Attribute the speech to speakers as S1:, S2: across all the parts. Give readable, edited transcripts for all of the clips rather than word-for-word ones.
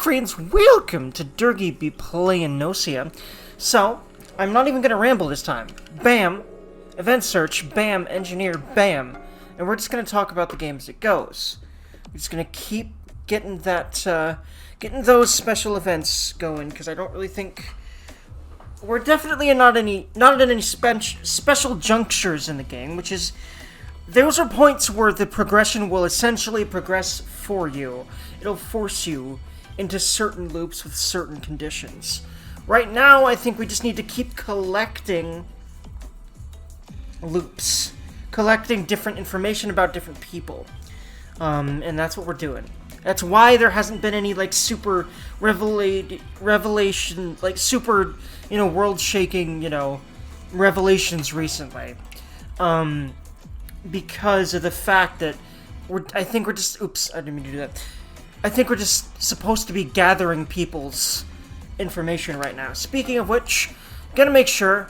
S1: friends, welcome to Dergy be Playin Gnosia. So, I'm not even gonna ramble this time. Bam! Event search, bam, engineer, bam. And we're just gonna talk about the game as it goes. We're just gonna keep getting that, getting those special events going, because I don't really think... We're definitely not at any special junctures in the game, which is... Those are points where the progression will essentially progress for you. It'll force you into certain loops with certain conditions. Right now, I think we just need to keep collecting loops. Collecting different information about different people. And that's what we're doing. That's why there hasn't been any, like, super revelation, like, super, world-shaking, revelations recently. Because of the fact that I think we're just... Oops, I didn't mean to do that. I think we're just supposed to be gathering people's information right now. Speaking of which, gonna make sure...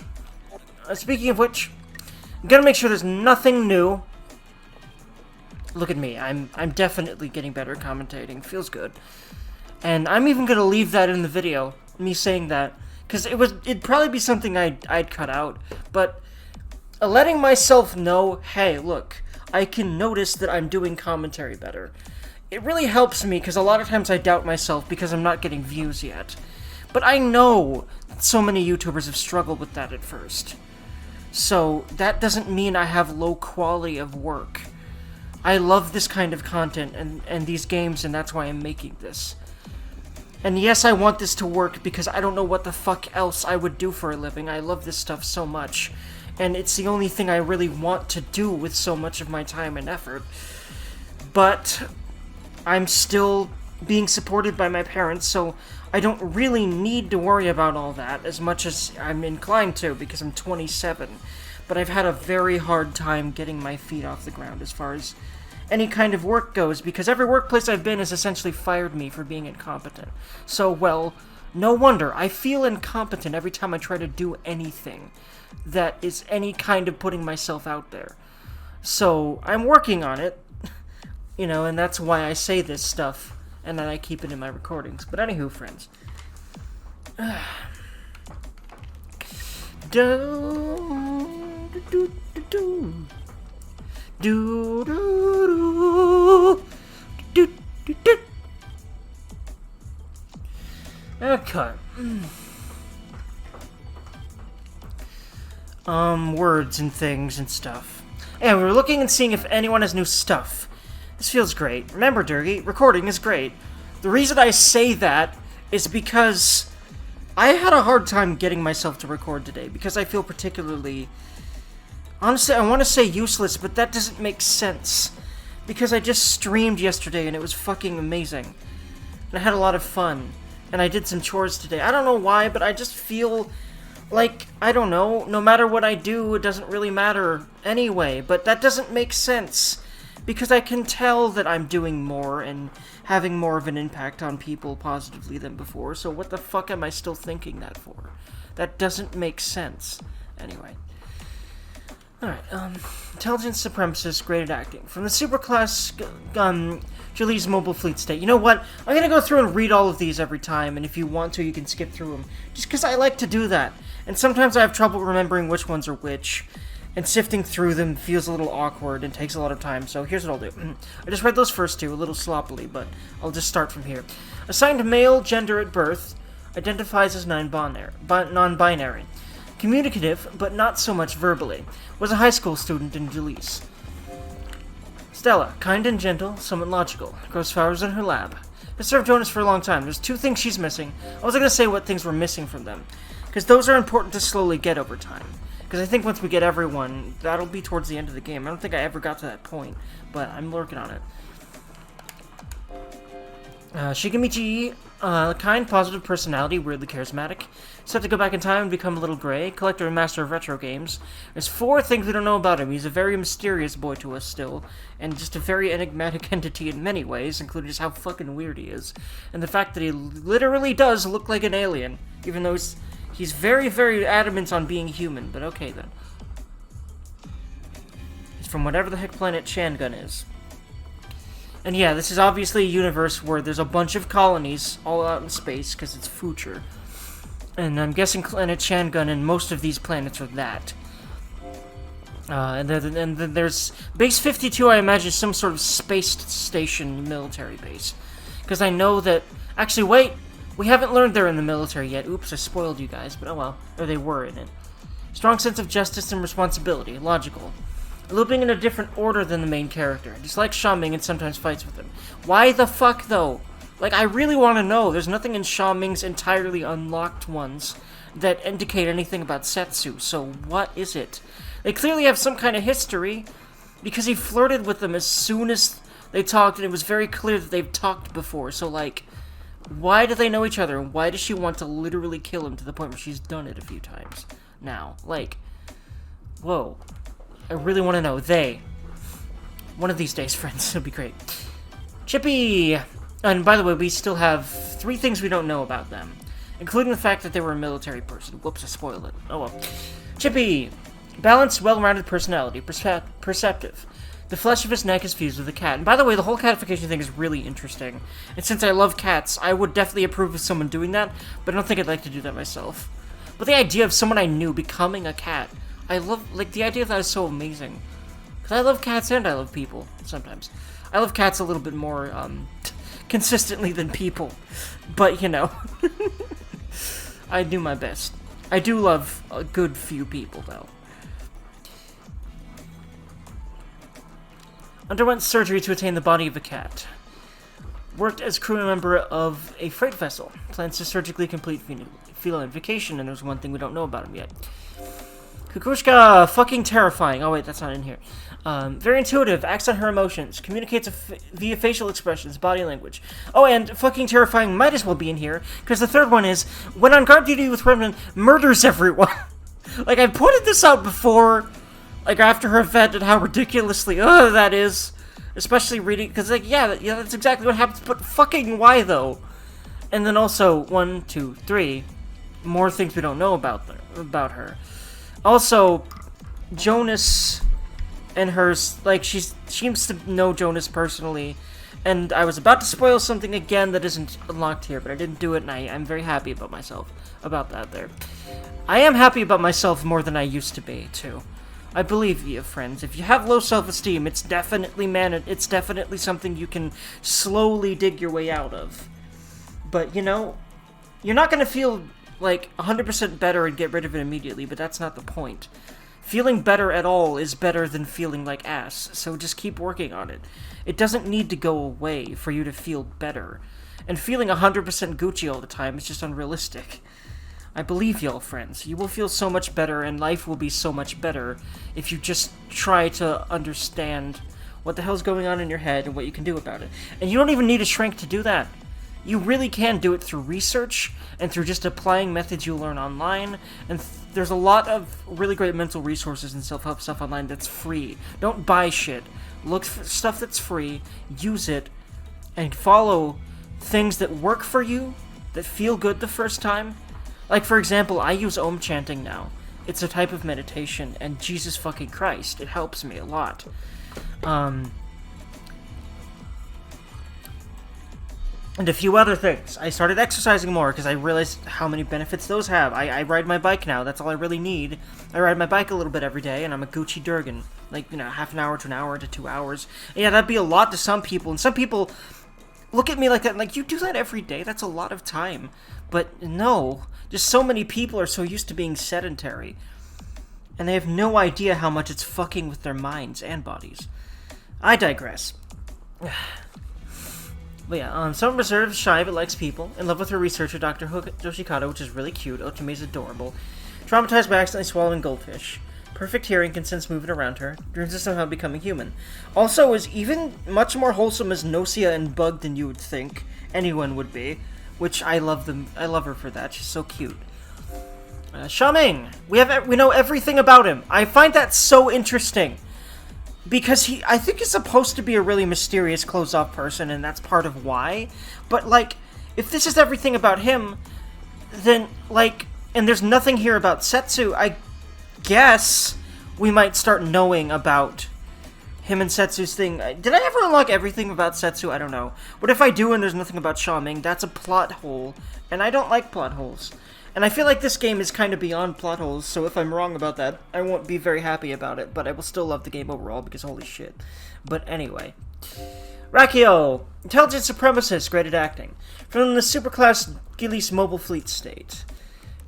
S1: gonna make sure there's nothing new. Look at me. I'm definitely getting better at commentating. Feels good. And I'm even gonna leave that in the video, me saying that. Because it'd probably be something I'd cut out. But... letting myself know, hey, look, I can notice that I'm doing commentary better. It really helps me, because a lot of times I doubt myself because I'm not getting views yet. But I know that so many YouTubers have struggled with that at first. So, that doesn't mean I have low quality of work. I love this kind of content and these games, and that's why I'm making this. And yes, I want this to work, because I don't know what the fuck else I would do for a living. I love this stuff so much. And it's the only thing I really want to do with so much of my time and effort. But I'm still being supported by my parents, so I don't really need to worry about all that as much as I'm inclined to, because I'm 27. But I've had a very hard time getting my feet off the ground as far as any kind of work goes, because every workplace I've been has essentially fired me for being incompetent. So, well, no wonder. I feel incompetent every time I try to do anything that is any kind of putting myself out there. So, I'm working on it, and that's why I say this stuff, and then I keep it in my recordings. But anywho, friends. Okay. Words and things and stuff. And we're looking and seeing if anyone has new stuff. This feels great. Remember, Dergy, recording is great. The reason I say that is because I had a hard time getting myself to record today, because I feel particularly... Honestly, I want to say useless, but that doesn't make sense. Because I just streamed yesterday, and it was fucking amazing. And I had a lot of fun. And I did some chores today. I don't know why, but I just feel... like, I don't know, no matter what I do, it doesn't really matter anyway, but that doesn't make sense, because I can tell that I'm doing more and having more of an impact on people positively than before, so what the fuck am I still thinking that for? That doesn't make sense. Anyway. Alright, Intelligence Supremacist, Graded Acting. From the Superclass, Julie's Mobile Fleet State. You know what? I'm gonna go through and read all of these every time, and if you want to, you can skip through them. Just because I like to do that. And sometimes I have trouble remembering which ones are which, and sifting through them feels a little awkward and takes a lot of time, so here's what I'll do. I just read those first two, a little sloppily, but I'll just start from here. Assigned male gender at birth, identifies as non-binary. Communicative, but not so much verbally. Was a high school student in Julie's. Stella, kind and gentle, somewhat logical. Grows flowers in her lab. Has served Jonas for a long time. There's two things she's missing. I wasn't going to say what things were missing from them, because those are important to slowly get over time. Because I think once we get everyone, that'll be towards the end of the game. I don't think I ever got to that point, but I'm working on it. Shigemichi, kind, positive personality, weirdly charismatic. Set to go back in time and become a little gray. Collector and master of retro games. There's 4 things we don't know about him. He's a very mysterious boy to us still, and just a very enigmatic entity in many ways, including just how fucking weird he is. And the fact that he literally does look like an alien, even though he's very, very adamant on being human, but okay then. He's from whatever the heck planet Shangun is. And yeah, this is obviously a universe where there's a bunch of colonies all out in space, because it's future. And I'm guessing Planet Shangun and most of these planets are that. And then there's Base 52, I imagine, some sort of space station military base. Because I know that... Actually, wait! We haven't learned they're in the military yet. Oops, I spoiled you guys, but oh well. Or they were in it. Strong sense of justice and responsibility. Logical. Looping in a different order than the main character. Dislikes Sha Ming and sometimes fights with him. Why the fuck, though? Like, I really want to know. There's nothing in Sha Ming's entirely unlocked ones that indicate anything about Setsu, so what is it? They clearly have some kind of history, because he flirted with them as soon as they talked, and it was very clear that they've talked before, so, like, why do they know each other, and why does she want to literally kill him to the point where she's done it a few times now? Like, whoa. I really want to know. They. One of these days, friends. It'll be great. Chippy! And by the way, we still have 3 things we don't know about them, including the fact that they were a military person. Whoops, I spoiled it. Oh well. Chippy! Balanced, well-rounded personality. Perceptive. The flesh of his neck is fused with a cat. And by the way, the whole catification thing is really interesting. And since I love cats, I would definitely approve of someone doing that, but I don't think I'd like to do that myself. But the idea of someone I knew becoming a cat, I love, like, the idea of that is so amazing. Because I love cats and I love people, sometimes. I love cats a little bit more, consistently than people. But, you know. I do my best. I do love a good few people, though. Underwent surgery to attain the body of a cat. Worked as crew member of a freight vessel. Plans to surgically complete feline vacation, and there's one thing we don't know about him yet. Kukushka, fucking terrifying. Oh wait, that's not in here. Very intuitive, acts on her emotions, communicates via facial expressions, body language. Oh, and fucking terrifying might as well be in here, because the third one is, when on guard duty with women, murders everyone. Like, I pointed this out before, like, after her event, and how ridiculously, that is. Especially reading, because, like, yeah, that's exactly what happens, but fucking why, though? And then also, 1, 2, 3, more things we don't know about her. Also, Jonas and hers, like, she seems to know Jonas personally, and I was about to spoil something again that isn't unlocked here, but I didn't do it, and I'm very happy about myself, about that there. I am happy about myself more than I used to be, too. I believe you, friends. If you have low self-esteem, it's definitely something you can slowly dig your way out of. But, you know, you're not gonna feel, like, 100% better and get rid of it immediately, but that's not the point. Feeling better at all is better than feeling like ass, so just keep working on it. It doesn't need to go away for you to feel better. And feeling 100% Gucci all the time is just unrealistic. I believe y'all, friends. You will feel so much better, and life will be so much better if you just try to understand what the hell's going on in your head and what you can do about it. And you don't even need a shrink to do that. You really can do it through research and through just applying methods you learn online. And there's a lot of really great mental resources and self-help stuff online that's free. Don't buy shit. Look for stuff that's free, use it, and follow things that work for you, that feel good the first time. Like, for example, I use Om chanting now. It's a type of meditation, and Jesus fucking Christ, it helps me a lot. And a few other things. I started exercising more because I realized how many benefits those have. I ride my bike now. That's all I really need. I ride my bike a little bit every day, and I'm a Gucci Durgan. Like, you know, half an hour to an hour to 2 hours. And yeah, that'd be a lot to some people, and some people look at me like that, like, you do that every day? That's a lot of time. But no, just so many people are so used to being sedentary, and they have no idea how much it's fucking with their minds and bodies. I digress. But yeah, some reserved, shy, but likes people. In love with her researcher, Dr. Yoshikata, which is really cute. Otome's adorable. Traumatized by accidentally swallowing goldfish. Perfect hearing, can sense movement around her. Dreams of somehow becoming human. Also, is even much more wholesome as Gnosia and Bug than you would think anyone would be. Which I love them. I love her for that. She's so cute. Sha Ming! We know everything about him. I find that so interesting. Because I think he's supposed to be a really mysterious, closed-off person, and that's part of why. But, like, if this is everything about him, then, like, and there's nothing here about Setsu, I guess we might start knowing about him and Setsu's thing. Did I ever unlock everything about Setsu? I don't know. What if I do and there's nothing about Sha Ming? That's a plot hole, and I don't like plot holes. And I feel like this game is kind of beyond plot holes, so if I'm wrong about that, I won't be very happy about it, but I will still love the game overall, because holy shit. But anyway. Rakio! Intelligent Supremacist, graded acting. From the Superclass Gilis Mobile Fleet State.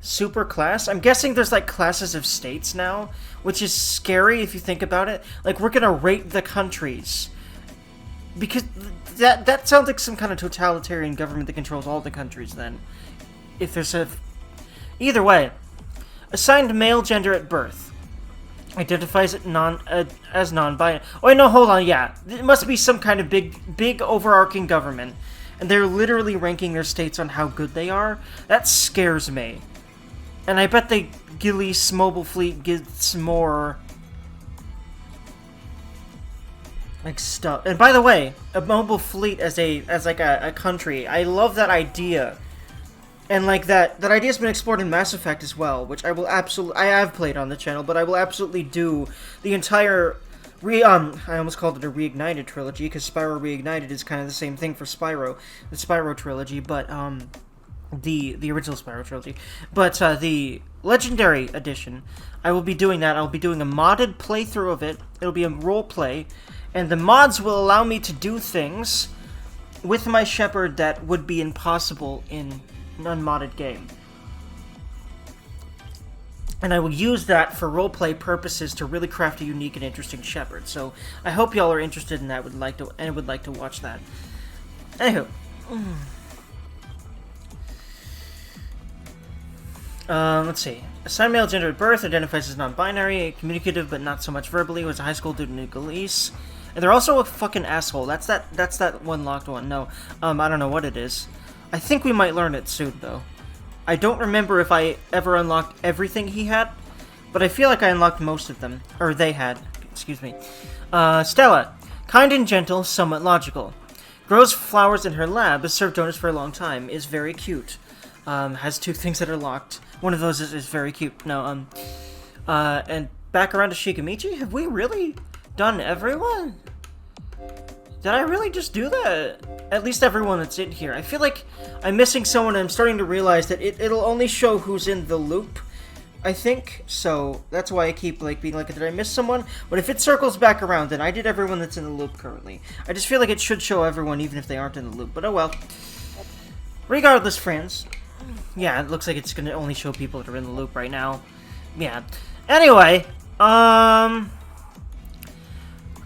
S1: Superclass? I'm guessing there's, like, classes of states now, which is scary if you think about it. Like, we're gonna rate the countries. Because that sounds like some kind of totalitarian government that controls all the countries, then. If there's a... Either way, assigned male gender at birth. Identifies as non-binary. Oh, wait, no, hold on, yeah. It must be some kind of big overarching government. And they're literally ranking their states on how good they are. That scares me. And I bet the Gilis Mobile Fleet gets more... like, stuff. And by the way, a mobile fleet as like a country. I love that idea. And, like, that idea's been explored in Mass Effect as well, which I have played on the channel, but I will absolutely do the entire, I almost called it a Reignited trilogy, because Spyro Reignited is kind of the same thing for Spyro, the Spyro trilogy, but, the original Spyro trilogy. But, the Legendary Edition, I will be doing that. I'll be doing a modded playthrough of it. It'll be a roleplay, and the mods will allow me to do things with my Shepard that would be impossible in an unmodded game. And I will use that for roleplay purposes to really craft a unique and interesting Shepard. So I hope y'all are interested in that, would like to watch that. Anywho. Let's see. Assigned male gender at birth, identifies as non-binary, communicative but not so much verbally, was a high school student in Galise. And they're also a fucking asshole. That's that one locked one. No, I don't know what it is. I think we might learn it soon, though. I don't remember if I ever unlocked everything he had, but I feel like I unlocked most of them. Or they had. Excuse me. Stella. Kind and gentle, somewhat logical. Grows flowers in her lab, has served donuts for a long time, is very cute. Has 2 things that are locked. One of those is very cute. No, and back around to Shikamichi? Have we really done everyone? Did I really just do that? At least everyone that's in here. I feel like I'm missing someone, and I'm starting to realize that it'll only show who's in the loop, I think. So that's why I keep like being like, did I miss someone? But if it circles back around, then I did everyone that's in the loop currently. I just feel like it should show everyone even if they aren't in the loop. But oh well. Regardless, friends. Yeah, it looks like it's gonna only show people that are in the loop right now. Yeah. Anyway,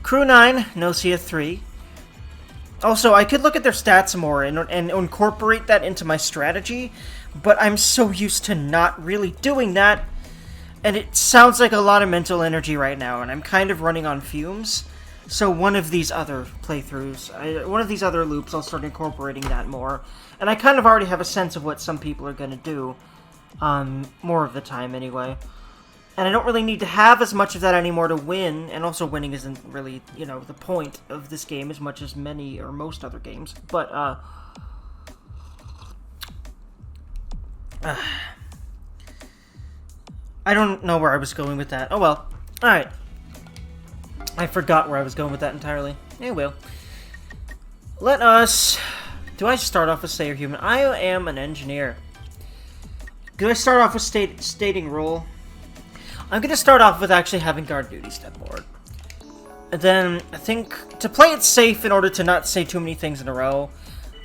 S1: Crew 9, Gnosia 3. Also, I could look at their stats more and incorporate that into my strategy, but I'm so used to not really doing that, and it sounds like a lot of mental energy right now, and I'm kind of running on fumes. So one of these other playthroughs, one of these other loops, I'll start incorporating that more. And I kind of already have a sense of what some people are going to do, more of the time anyway. And I don't really need to have as much of that anymore to win, and also winning isn't really, you know, the point of this game as much as many or most other games. But, I don't know where I was going with that. Oh well. Alright. I forgot where I was going with that entirely. Yeah, well. Let us... Do I start off with Slayer Human? I am an engineer. Do I start off with stating role? I'm going to start off with actually having guard duty step forward. And then, I think, to play it safe in order to not say too many things in a row...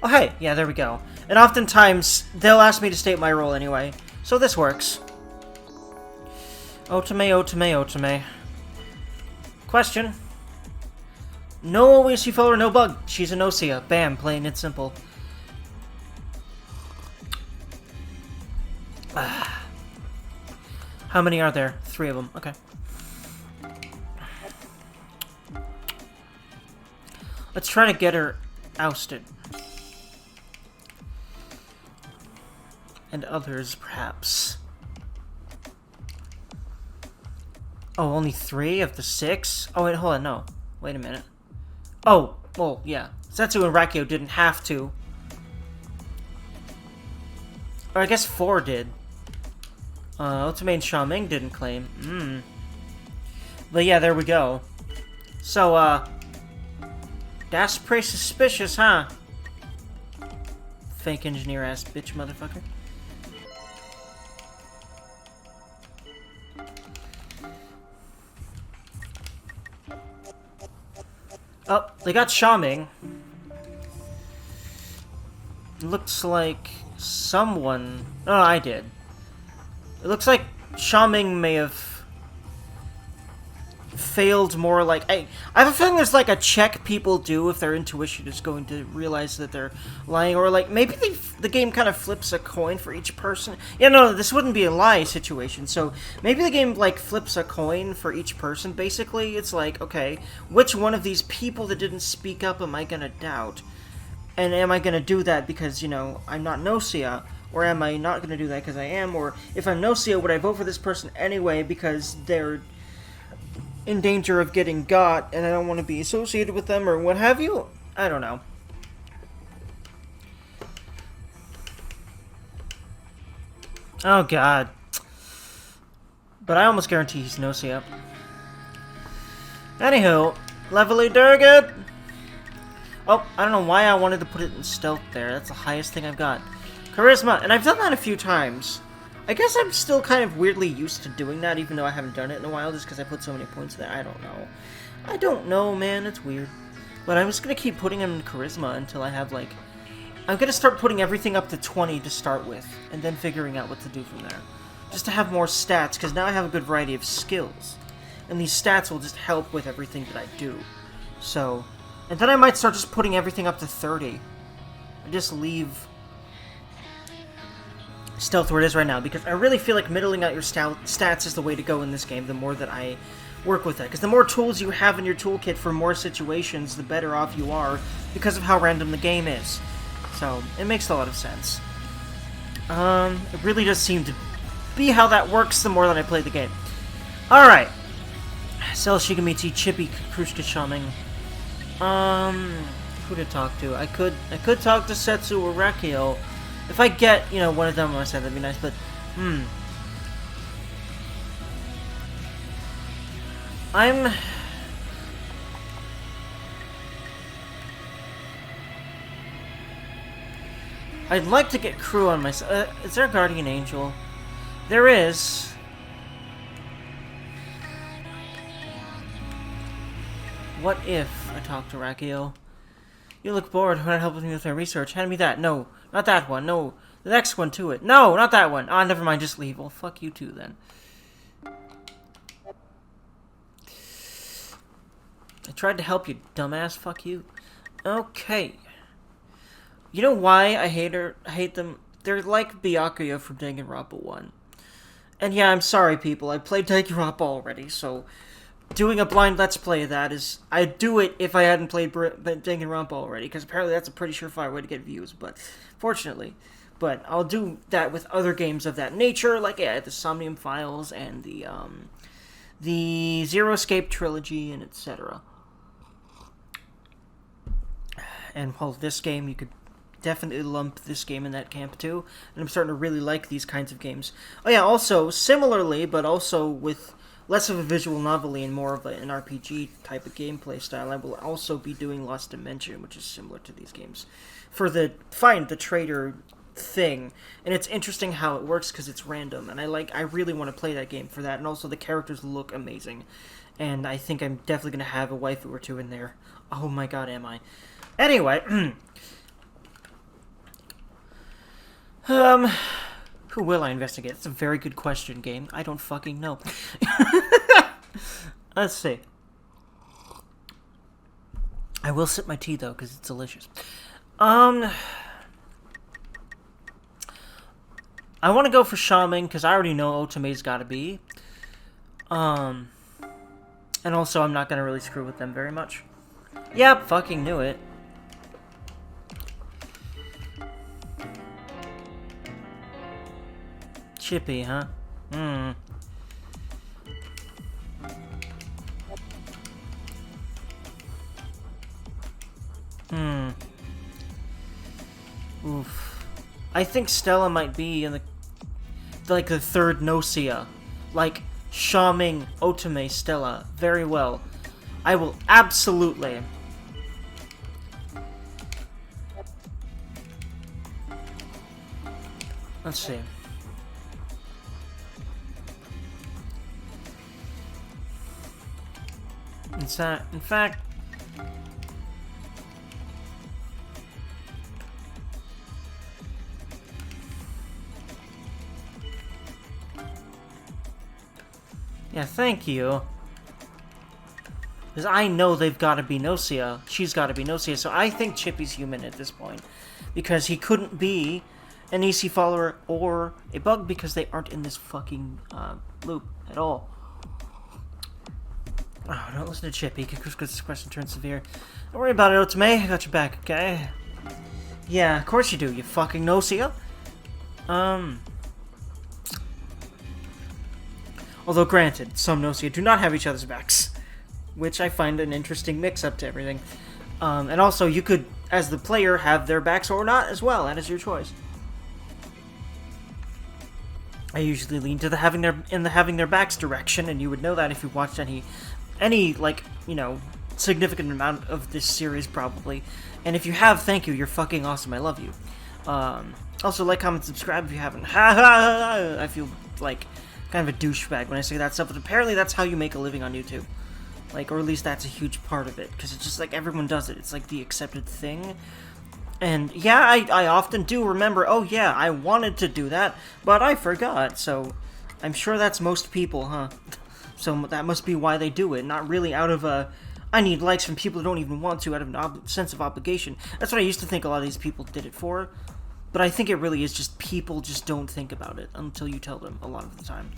S1: Oh, hey, yeah, there we go. And oftentimes, they'll ask me to state my role anyway. So this works. Otome, otome, otome. Question. No Wishy Fuller, no bug. She's a Gnosia. Bam, plain and simple. How many are there? 3 of them. Okay. Let's try to get her ousted. And others, perhaps. Oh, only 3 of the 6? Oh, wait, hold on, no. Wait a minute. Oh, well, yeah. Setsu and Rakio didn't have to. Or I guess 4 did. Otome and Sha Ming didn't claim. But yeah, there we go. So, that's pretty suspicious, huh? Fake engineer-ass bitch motherfucker. Oh, they got Shaming. Looks like someone... Oh, I did. It looks like Shaming may have failed more like... I have a feeling there's like a check people do if their intuition is going to realize that they're lying, or like maybe the game kind of flips a coin for each person. Yeah, no, this wouldn't be a lie situation, so maybe the game like flips a coin for each person. Basically, it's like, okay, which one of these people that didn't speak up am I gonna doubt? And am I gonna do that because, you know, I'm not Gnosia? Or am I not gonna do that because I am? Or if I'm Gnosia, would I vote for this person anyway because they're in danger of getting got and I don't want to be associated with them or what have you? I don't know. Oh god. But I almost guarantee he's Gnosia. Anywho, Lovely Dergy. Oh, I don't know why I wanted to put it in stealth there. That's the highest thing I've got. Charisma, and I've done that a few times. I guess I'm still kind of weirdly used to doing that, even though I haven't done it in a while, just because I put so many points there. I don't know. I don't know, man. It's weird. But I'm just going to keep putting him in Charisma until I have, like... I'm going to start putting everything up to 20 to start with, and then figuring out what to do from there. Just to have more stats, because now I have a good variety of skills. And these stats will just help with everything that I do. So... And then I might start just putting everything up to 30. And just leave... stealth where it is right now, because I really feel like middling out your stats is the way to go in this game, the more that I work with it. Because the more tools you have in your toolkit for more situations, the better off you are, because of how random the game is. So, it makes a lot of sense. It really does seem to be how that works the more that I play the game. Alright. Cell Shigamichi, Chippy, Krushka Shaming. Who to talk to? I could talk to Setsu or Rakio. If I get, you know, one of them on my side, that'd be nice, but, I'd like to get crew on my side. Is there a guardian angel? There is. What if I talk to Rakio? You look bored. Want to help me with my research? Hand me that. No, not that one. No, the next one to it. No, not that one. Ah, never mind. Just leave. Well, fuck you too, then. I tried to help you, dumbass. Fuck you. Okay. You know why I hate them? They're like Byakuya from Danganronpa 1. And yeah, I'm sorry, people. I played Danganronpa already, so... doing a blind Let's Play of that is... I'd do it if I hadn't played Danganronpa already, because apparently that's a pretty surefire way to get views, but... fortunately. But I'll do that with other games of that nature, like, yeah, the Somnium Files and the Zero Escape Trilogy, and etc. And, well, this game, you could definitely lump this game in that camp, too. And I'm starting to really like these kinds of games. Oh, yeah, also, similarly, but also with... less of a visual novelty and more of an RPG type of gameplay style, I will also be doing Lost Dimension, which is similar to these games. For the Find the Traitor thing. And it's interesting how it works because it's random. And I really want to play that game for that. And also the characters look amazing. And I think I'm definitely going to have a waifu or two in there. Oh my god, am I. Anyway. Who will I investigate? That's a very good question, game. I don't fucking know. Let's see. I will sip my tea, though, because it's delicious. I want to go for Shaming, because I already know Otome's gotta be. And also, I'm not gonna really screw with them very much. Yep, fucking knew it. Chippy, huh? Oof. I think Stella might be in the third Gnosia. Like, Shaming, Otome, Stella. Very well. I will absolutely... Let's see. In fact... Yeah, thank you. Because I know they've got to be Gnosia. She's got to be Gnosia, so I think Chippy's human at this point. Because he couldn't be an EC follower or a bug because they aren't in this fucking loop at all. Oh, don't listen to Chippy, because this question turns severe. Don't worry about it, Otome. I got your back, okay? Yeah, of course you do, you fucking Gnosia. Although, granted, some Gnosia do not have each other's backs, which I find an interesting mix-up to everything. And also, you could, as the player, have their backs or not as well. That is your choice. I usually lean to the having their backs direction, and you would know that if you watched any like, you know, significant amount of this series, probably. And if you have, thank you. You're fucking awesome. I love you. Also, like, comment, subscribe if you haven't. I feel like kind of a douchebag when I say that stuff, but apparently that's how you make a living on YouTube. Like, or at least that's a huge part of it, because it's just like everyone does it. It's like the accepted thing. And yeah, I often do remember, oh yeah, I wanted to do that, but I forgot. So I'm sure that's most people, huh? So that must be why they do it, not really out of a, I need likes from people who don't even want to, out of a sense of obligation. That's what I used to think a lot of these people did it for. But I think it really is just people just don't think about it until you tell them a lot of the time.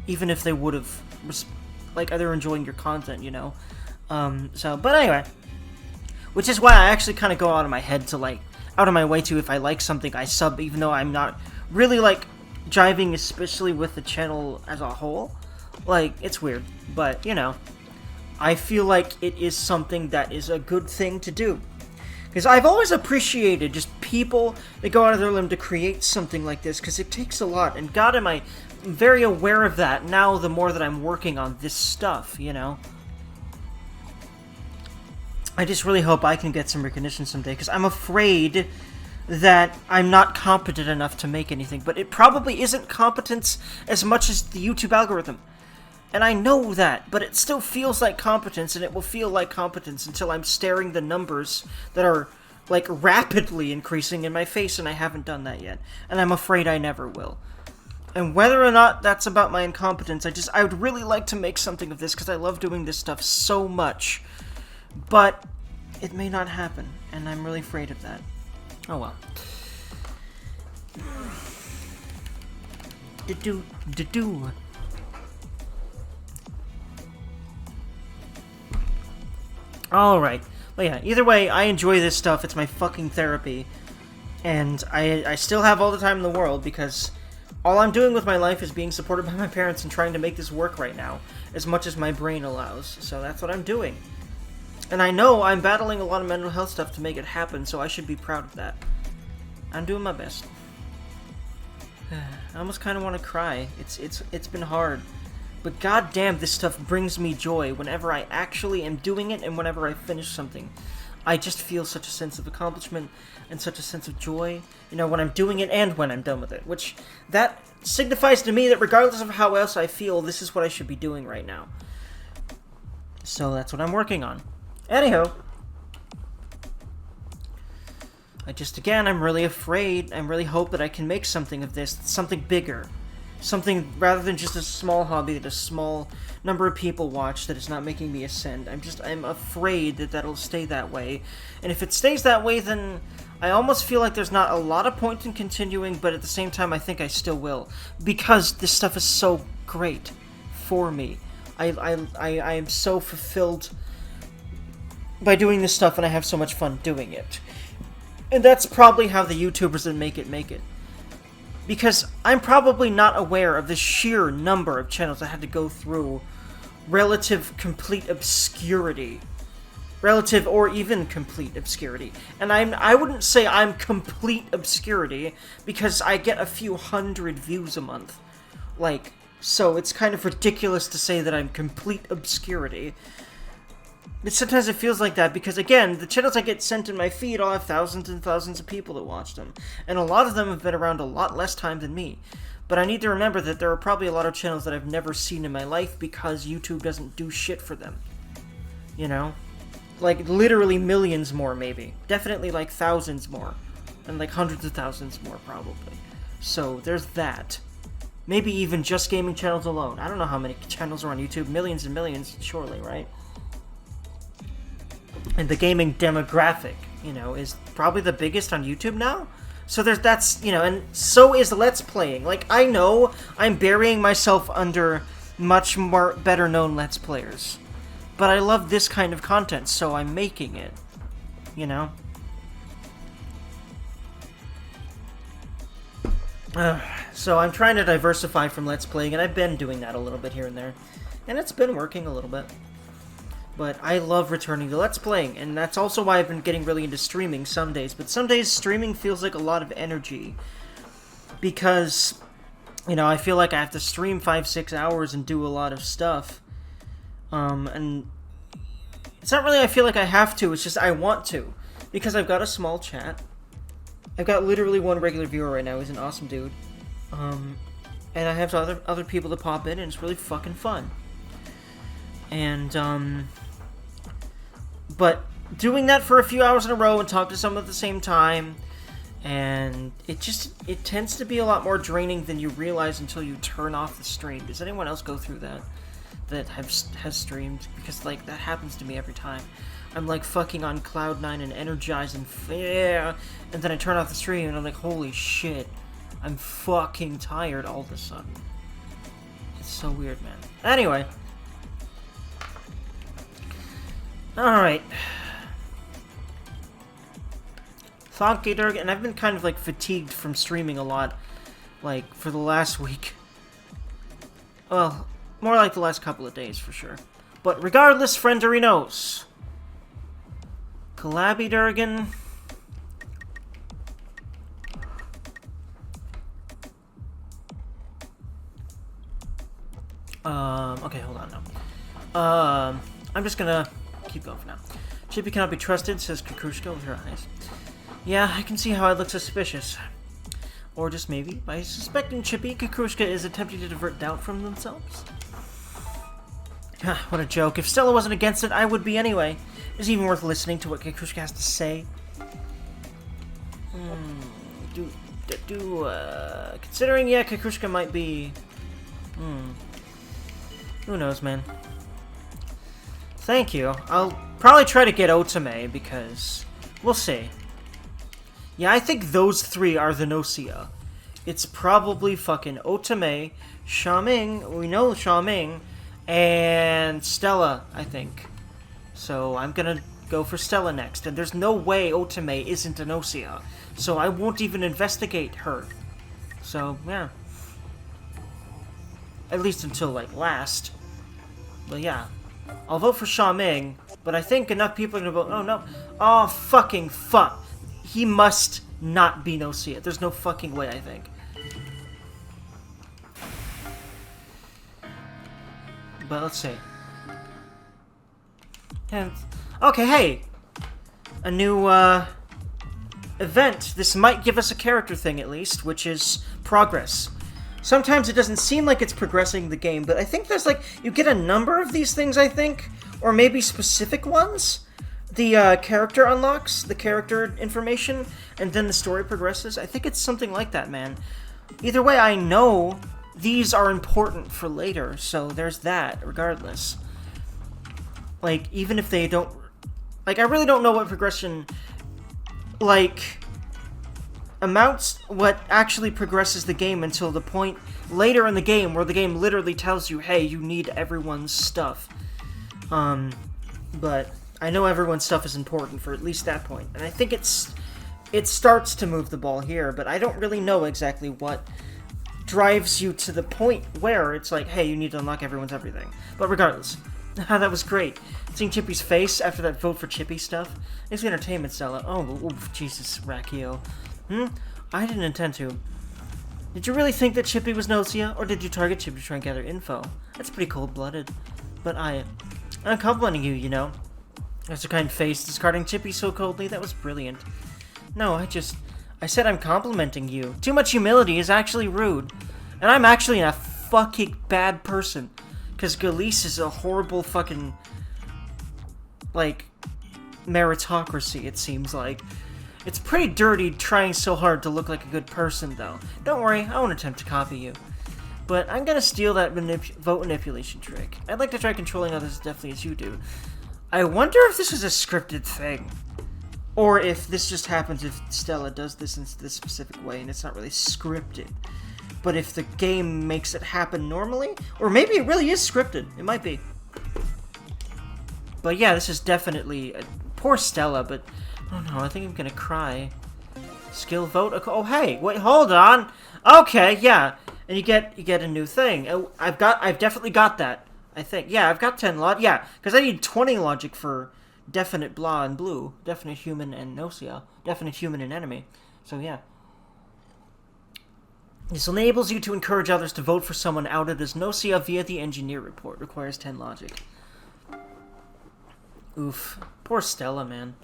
S1: Even if they would have, like, they're enjoying your content, you know? But anyway. Which is why I actually kind of go out of my head to, like, out of my way to, if I like something, I sub, even though I'm not really, like, jiving, especially with the channel as a whole. Like, it's weird. But, you know, I feel like it is something that is a good thing to do. Because I've always appreciated just people that go out of their limb to create something like this, because it takes a lot, and God, am I very aware of that now the more that I'm working on this stuff, you know? I just really hope I can get some recognition someday, because I'm afraid that I'm not competent enough to make anything, but it probably isn't competence as much as the YouTube algorithm. And I know that, but it still feels like competence, and it will feel like competence until I'm staring the numbers that are, like, rapidly increasing in my face, and I haven't done that yet. And I'm afraid I never will. And whether or not that's about my incompetence, I would really like to make something of this, because I love doing this stuff so much. But it may not happen, and I'm really afraid of that. Oh well. Do-do. Alright. Well, yeah, either way, I enjoy this stuff. It's my fucking therapy. And I still have all the time in the world, because all I'm doing with my life is being supported by my parents and trying to make this work right now, as much as my brain allows. So that's what I'm doing. And I know I'm battling a lot of mental health stuff to make it happen, so I should be proud of that. I'm doing my best. I almost kind of want to cry. It's been hard. But goddamn, this stuff brings me joy whenever I actually am doing it and whenever I finish something. I just feel such a sense of accomplishment and such a sense of joy, you know, when I'm doing it and when I'm done with it. Which, that signifies to me that regardless of how else I feel, this is what I should be doing right now. So that's what I'm working on. Anyhow, I'm really afraid, I really hope that I can make something of this, something bigger. Something, rather than just a small hobby that a small number of people watch that is not making me ascend. I'm afraid that that'll stay that way. And if it stays that way, then I almost feel like there's not a lot of point in continuing, but at the same time, I think I still will. Because this stuff is so great for me. I am so fulfilled by doing this stuff, and I have so much fun doing it. And that's probably how the YouTubers that make it. Because I'm probably not aware of the sheer number of channels I had to go through relative complete obscurity. Relative or even complete obscurity. And I wouldn't say I'm complete obscurity, because I get a few hundred views a month. Like, so it's kind of ridiculous to say that I'm complete obscurity. But sometimes it feels like that because, again, the channels I get sent in my feed all have thousands and thousands of people that watch them. And a lot of them have been around a lot less time than me. But I need to remember that there are probably a lot of channels that I've never seen in my life because YouTube doesn't do shit for them. You know? Like, literally millions more, maybe. Definitely, like, thousands more. And, like, hundreds of thousands more, probably. So, there's that. Maybe even just gaming channels alone. I don't know how many channels are on YouTube. Millions and millions, surely, right? And the gaming demographic, you know, is probably the biggest on YouTube now. So that's, you know, and so is Let's Playing. Like, I know I'm burying myself under much more better known Let's Players. But I love this kind of content, so I'm making it. You know? So I'm trying to diversify from Let's Playing, and I've been doing that a little bit here and there. And it's been working a little bit. But I love returning to Let's Playing, and that's also why I've been getting really into streaming some days. But some days, streaming feels like a lot of energy. Because, you know, I feel like I have to stream 5-6 hours and do a lot of stuff. And it's not really I feel like I have to, it's just I want to. Because I've got a small chat. I've got literally one regular viewer right now, he's an awesome dude. And I have other people to pop in, and it's really fucking fun. And, but doing that for a few hours in a row and talk to someone at the same time, and it tends to be a lot more draining than you realize until you turn off the stream. Does anyone else go through that has streamed? Because, like, that happens to me every time. I'm, like, fucking on Cloud 9 and energized and yeah, and then I turn off the stream and I'm like, holy shit, I'm fucking tired all of a sudden. It's so weird, man. Anyway. Alright. Thank you, Dergy, and I've been kind of, like, fatigued from streaming a lot, like, for the last week. Well, more like the last couple of days, for sure. But regardless, friendery knows. Collabby Durgan. Okay, hold on now. I'm just gonna keep going for now. Chippy cannot be trusted, says Kukushka with her eyes. Yeah, I can see how I look suspicious. Or just maybe, by suspecting Chippy, Kukushka is attempting to divert doubt from themselves. What a joke. If Stella wasn't against it, I would be anyway. Is it even worth listening to what Kukushka has to say? Considering, yeah, Kukushka might be... Who knows, man. Thank you. I'll probably try to get Otome, because... We'll see. Yeah, I think those three are the Gnosia. It's probably fucking Otome, Xiaoming, we know Xiaoming, and Stella, I think. So I'm gonna go for Stella next, and there's no way Otome isn't a Gnosia, so I won't even investigate her. So, yeah. At least until, like, last. But yeah. I'll vote for Xiaoming, but I think enough people are gonna vote... Oh, no. Oh, fucking fuck. He must not be Gnosia. There's no fucking way, I think. But let's see. And, okay, hey! A new, event. This might give us a character thing, at least, which is progress. Sometimes it doesn't seem like it's progressing the game, but I think there's, like, you get a number of these things, I think, or maybe specific ones. The, character unlocks, the character information, and then the story progresses. I think it's something like that, man. Either way, I know these are important for later, so there's that, regardless. Like, even if they don't... Like, I really don't know what progression, like, amounts, what actually progresses the game until the point later in the game where the game literally tells you, hey, you need everyone's stuff. But I know everyone's stuff is important for at least that point. And I think it starts to move the ball here, but I don't really know exactly what drives you to the point where it's like, hey, you need to unlock everyone's everything. But regardless, that was great. Seeing Chippy's face after that vote for Chippy stuff. It's entertainment, Stella. Oh, Jesus, Rakio. I didn't intend to. Did you really think that Chippy was Gnosia, or did you target Chippy to try and gather info? That's pretty cold-blooded. But I'm complimenting you, you know. That's a kind face, discarding Chippy so coldly. That was brilliant. No, I said I'm complimenting you. Too much humility is actually rude. And I'm actually a fucking bad person. Because Galice is a horrible fucking, like, meritocracy, it seems like. It's pretty dirty trying so hard to look like a good person, though. Don't worry, I won't attempt to copy you. But I'm gonna steal that vote manipulation trick. I'd like to try controlling others as deftly as you do. I wonder if this is a scripted thing. Or if this just happens if Stella does this in this specific way and it's not really scripted. But if the game makes it happen normally, or maybe it really is scripted. It might be. But yeah, this is definitely poor Stella, but I don't know, I think I'm gonna cry. Skill vote. Oh hey, wait, hold on. Okay, yeah. And you get a new thing. Oh, I've definitely got that. I think. Yeah, I've got 10 logic. Yeah, because I need 20 logic for definite blah and blue, definite human and Gnosia, definite human and enemy. So yeah. This enables you to encourage others to vote for someone outed as Gnosia via the engineer report. Requires 10 logic. Oof. Poor Stella, man.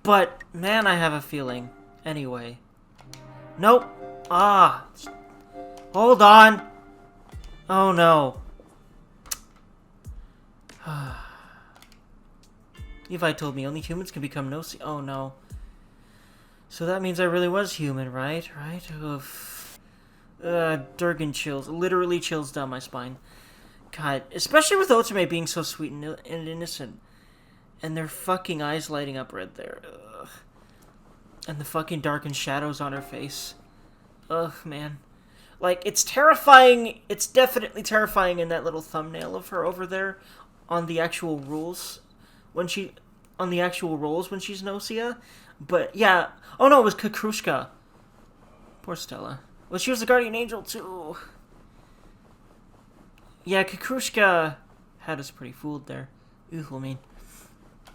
S1: But, man, I have a feeling. Anyway. Nope. Ah. Hold on. Oh, no. Levi told me only humans can become Gnosia. Oh, no. So that means I really was human, right? Right? Oof. Durgan chills. Literally chills down my spine. God. Especially with Otome being so sweet and innocent. And their fucking eyes lighting up red there. Ugh. And the fucking darkened shadows on her face. Ugh, man. Like, it's terrifying. It's definitely terrifying in that little thumbnail of her over there on the actual rules. On the actual roles when she's Gnosia. But, yeah. Oh, no, it was Kakrushka. Poor Stella. Well, she was a guardian angel, too. Yeah, Kakrushka had us pretty fooled there. Ooh, I mean.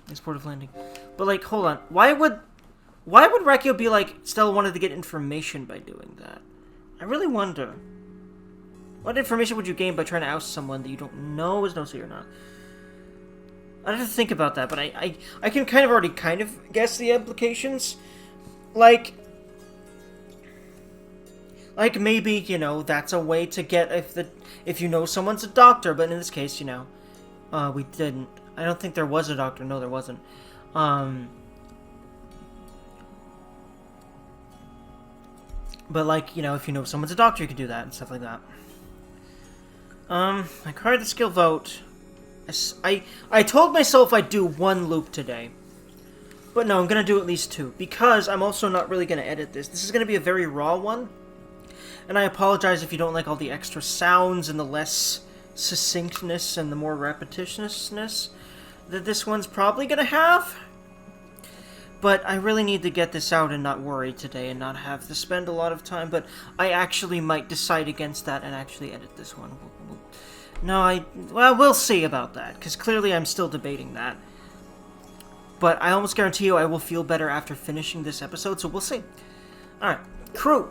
S1: It's port of landing. But, like, hold on. Why would Rekio be like, Stella wanted to get information by doing that? I really wonder. What information would you gain by trying to oust someone that you don't know is Gnosia or not? I'd have to think about that, but I can already guess the implications. Like maybe, you know, that's a way to get if you know someone's a doctor, but in this case, you know, we didn't. I don't think there was a doctor. No, there wasn't. But, like, you know, if you know someone's a doctor, you could do that and stuff like that. I card the skill vote. I told myself I'd do 1 loop today. But no, I'm going to do at least 2. Because I'm also not really going to edit this. This is going to be a very raw one. And I apologize if you don't like all the extra sounds and the less succinctness and the more repetitiousness that this one's probably going to have. But I really need to get this out and not worry today and not have to spend a lot of time. But I actually might decide against that and actually edit this one. Well, we'll see about that. Because clearly I'm still debating that. But I almost guarantee you I will feel better after finishing this episode. So we'll see. Alright. Crew.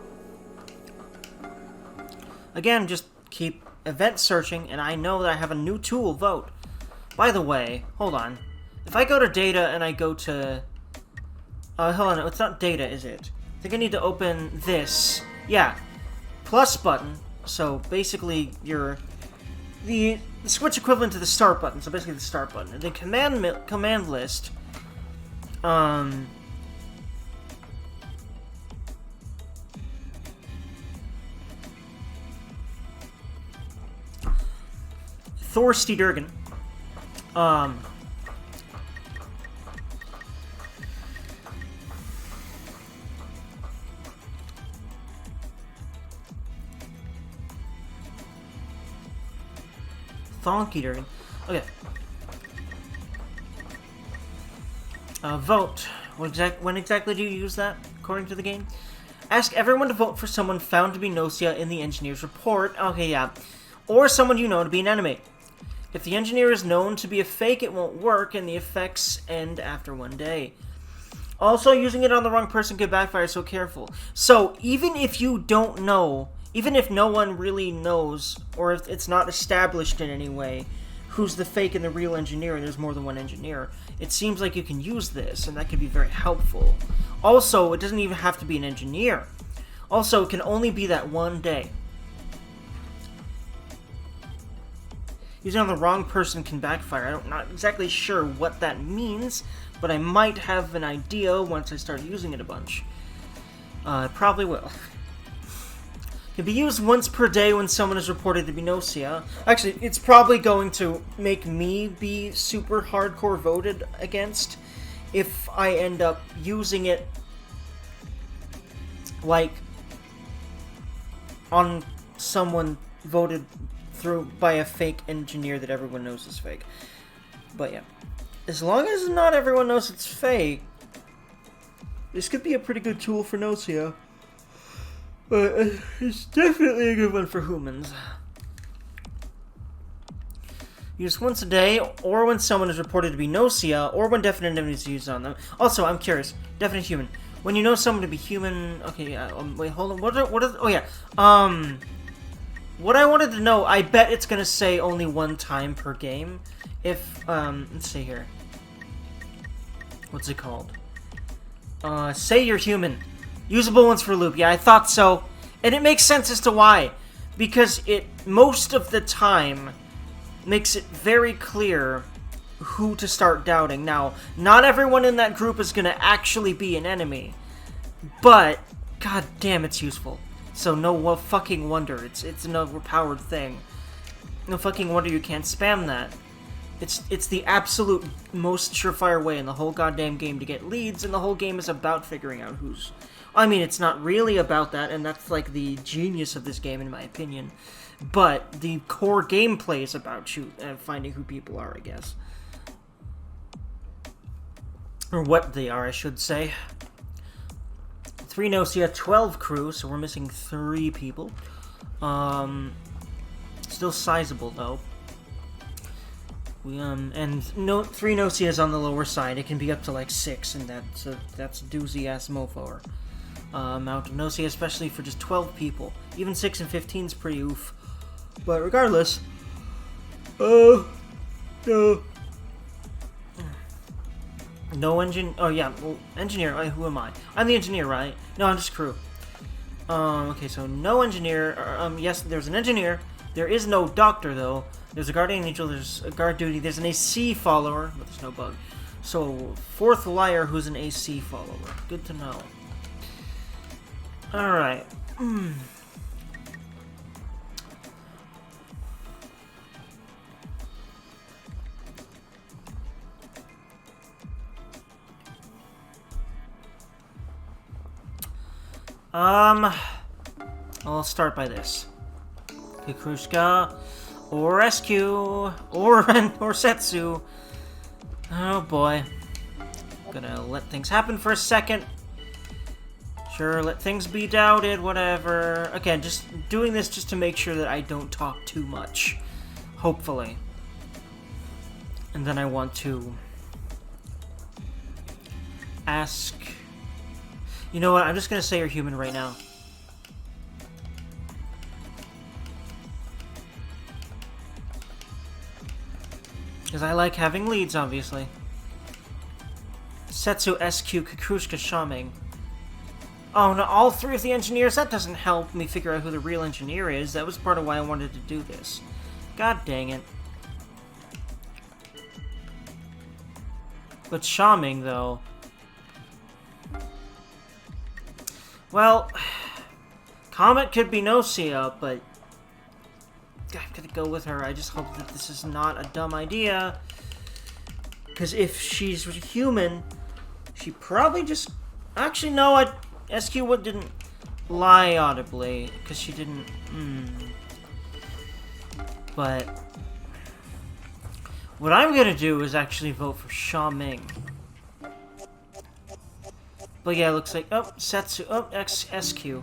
S1: Again, just keep event searching. And I know that I have a new tool, vote. By the way, hold on. If I go to data and I go to... hold on, it's not data, is it? I think I need to open this. Yeah. Plus button. So, basically, the switch equivalent to the start button. So, basically the start button. And then command list. Thorsty Durgan. Thonky Durgan. Okay. Vote. When exactly do you use that, according to the game? Ask everyone to vote for someone found to be Gnosia in the engineer's report. Okay, yeah. Or someone you know to be an enemy. If the engineer is known to be a fake, it won't work, and the effects end after 1 day. Also, using it on the wrong person could backfire, so careful. So, even if you don't know, even if no one really knows, or if it's not established in any way, who's the fake and the real engineer, and there's more than one engineer, it seems like you can use this, and that could be very helpful. Also, it doesn't even have to be an engineer. Also, it can only be that one day. Using on the wrong person can backfire. I'm not exactly sure what that means, but I might have an idea once I start using it a bunch. I probably will. Can be used once per day when someone is reported to be Gnosia. Actually, it's probably going to make me be super hardcore voted against if I end up using it, like, on someone voted through by a fake engineer that everyone knows is fake. But yeah, as long as not everyone knows it's fake, this could be a pretty good tool for Gnosia. But it's definitely a good one for humans. Use once a day, or when someone is reported to be Gnosia, or when definite enemy is used on them. Also, I'm curious, definite human. When you know someone to be human, okay, wait, hold on. Oh yeah, what I wanted to know, I bet it's gonna say only one time per game. If, let's see here. What's it called? Say you're human. Usable ones for loop. Yeah, I thought so. And it makes sense as to why. Because it, most of the time, makes it very clear who to start doubting. Now, not everyone in that group is gonna actually be an enemy. But, god damn, it's useful. So no fucking wonder. It's an overpowered thing. No fucking wonder you can't spam that. It's the absolute most surefire way in the whole goddamn game to get leads, and the whole game is about figuring out who's... I mean, it's not really about that, and that's like the genius of this game, in my opinion. But the core gameplay is about finding who people are, I guess. Or what they are, I should say. 3 Gnosia, 12 crew, so we're missing 3 people. Still sizable, though. And 3 Gnosias on the lower side. It can be up to like 6, and that's doozy-ass mofo. Amount of Gnosia, especially for just 12 people. Even 6 and 15 is pretty oof. But regardless, no engine. Oh yeah, well, engineer. Who am I? I'm the engineer, right? No, I'm just crew. Okay, so no engineer. Yes, there's an engineer. There is no doctor though. There's a guardian angel. There's a guard duty. There's an AC follower, but there's no bug. So 4th liar, who's an AC follower. Good to know. All right. I'll start by this. Kikushka, or Rescue, or Setsu. Oh boy. Gonna let things happen for a second. Sure, let things be doubted, whatever. Again, just doing this just to make sure that I don't talk too much. Hopefully. And then I want to ask... You know what, I'm just gonna say you're human right now. Because I like having leads, obviously. Setsu, SQ, Kikushka, Shaming. Oh no, all 3 of the engineers? That doesn't help me figure out who the real engineer is. That was part of why I wanted to do this. God dang it. But Shaming, though... Well, Comet could be Gnosia, but I'm gonna go with her. I just hope that this is not a dumb idea. Because if she's human, she probably just... Actually, no, SQ didn't lie audibly, because she didn't... But what I'm gonna do is actually vote for Sha Ming. But yeah, it looks like, oh, Setsu, oh, SQ.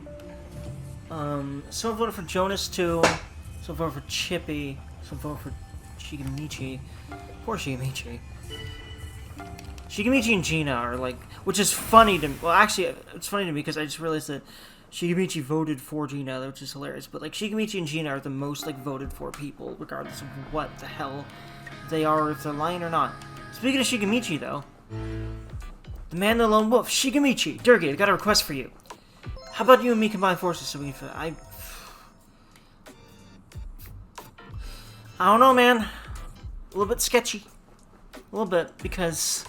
S1: Someone voted for Jonas too. Someone voted for Chippy. Someone voted for Shigemichi. Poor Shigemichi. Shigemichi and Gina are like, which is funny to me. Well, actually, it's funny to me because I just realized that Shigemichi voted for Gina, which is hilarious. But like, Shigemichi and Gina are the most like voted for people, regardless of what the hell they are, if they're lying or not. Speaking of Shigemichi, though, the man, the lone wolf, Shigemichi, Dergy, I got a request for you. How about you and me combine forces so we can... I don't know, man. A little bit sketchy. A little bit, because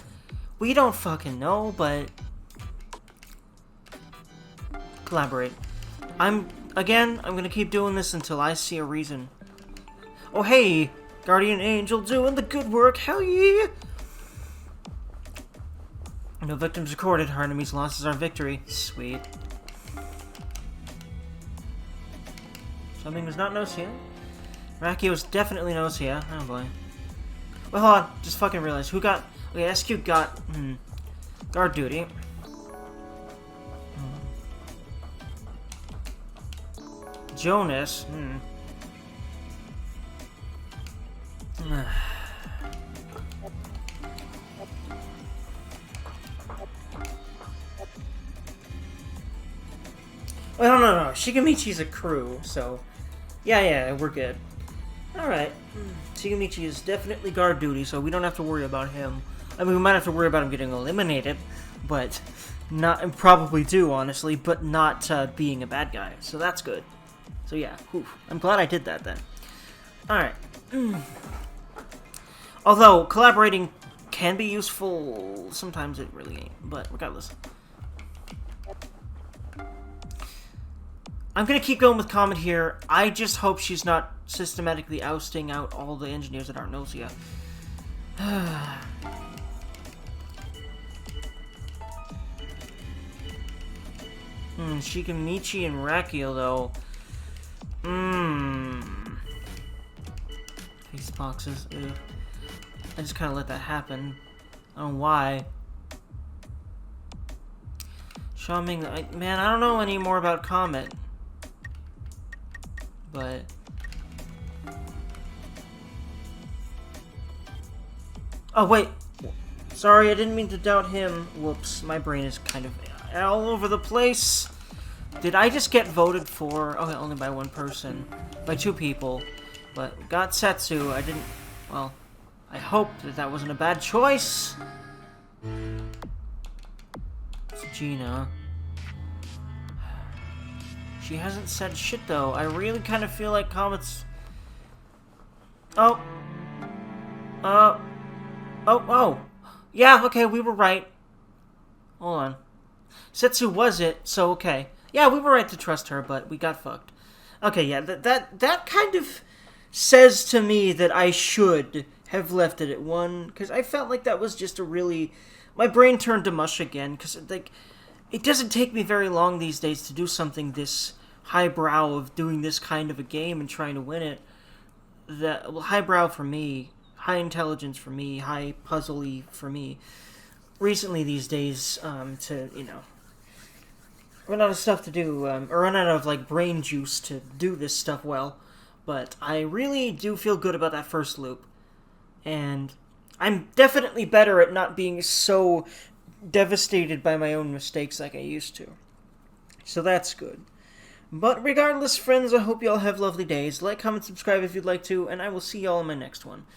S1: we don't fucking know, but... Collaborate. I'm gonna keep doing this until I see a reason. Oh, hey! Guardian Angel doing the good work, hell yeah! No victims recorded, our enemy's loss is our victory. Sweet. Something was not Gnosia. Raki was definitely Gnosia. Oh boy. Well, hold on. Just fucking realized. Who got... Okay, SQ got... guard duty. Jonas. Well, no. Shigemichi's a crew, so... Yeah, we're good. Alright. Shigemichi is definitely guard duty, so we don't have to worry about him. I mean, we might have to worry about him getting eliminated, but... not... and probably do, honestly, but not being a bad guy, so that's good. So yeah, whew. I'm glad I did that then. Alright. Although, collaborating can be useful, sometimes it really ain't, but regardless. I'm gonna keep going with Comet here. I just hope she's not systematically ousting out all the engineers that aren't Gnosia. Shigemichi and Rakio, though. Face boxes, ugh. I just kind of let that happen. I don't know why. Xiaoming, man, I don't know any more about Comet. But... oh, wait. Sorry, I didn't mean to doubt him. Whoops, my brain is kind of all over the place. Did I just get voted for? Okay, only by one person. By two people. But got Setsu. I didn't... well, I hope that that wasn't a bad choice. It's Gina. She hasn't said shit, though. I really kind of feel like Comet's... oh. Yeah, okay, we were right. Hold on. Setsu was it, so okay. Yeah, we were right to trust her, but we got fucked. Okay, yeah, that kind of says to me that I should have left it at 1, because I felt like that was just a really... my brain turned to mush again, because, like, it doesn't take me very long these days to do something this highbrow of doing this kind of a game and trying to win it. Well, highbrow for me, high intelligence for me, high puzzly for me. Recently these days, to, you know, run out of stuff to do, or run out of, like, brain juice to do this stuff well. But I really do feel good about that first loop. And I'm definitely better at not being so devastated by my own mistakes like I used to. So that's good. But regardless, friends, I hope you all have lovely days. Like, comment, subscribe if you'd like to, and I will see y'all in my next one.